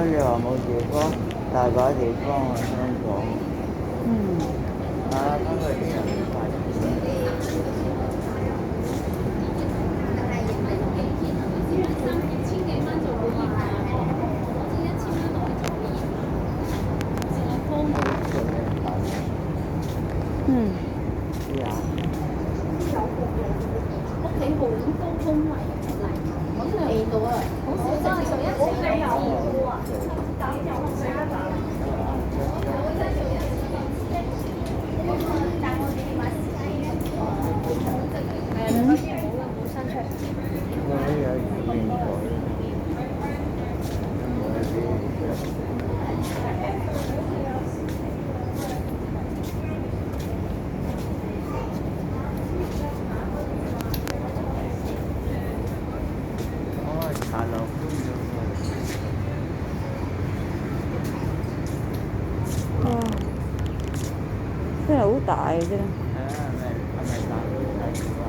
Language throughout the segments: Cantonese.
你話冇地方，大把地方啊，香港。啊，不過啲人唔發展。係啊。屋企好高空位咁嚟到啊，好少真係做一次都有喎。茶樓搬咗哇！真係好大嘅啫。去。係咪大地方？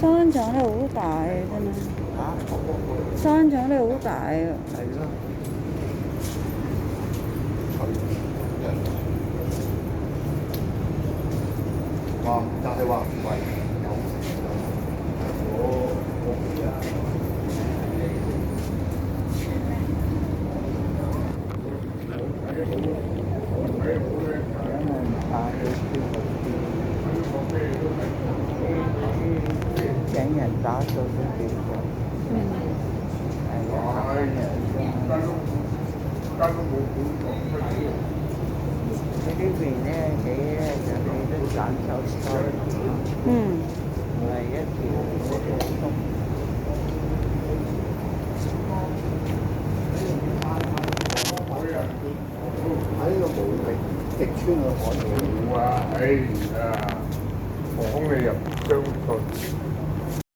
商場咧好大啊，真係。嚇？商場咧好大啊。係咯。話就係話唔貴，有請人打掃都幾多。係啊。呢邊咧起咧就起得散收收，唔係一條通。喺呢個無力極穿嘅海度。冇啊！哎呀，房你又唔相信。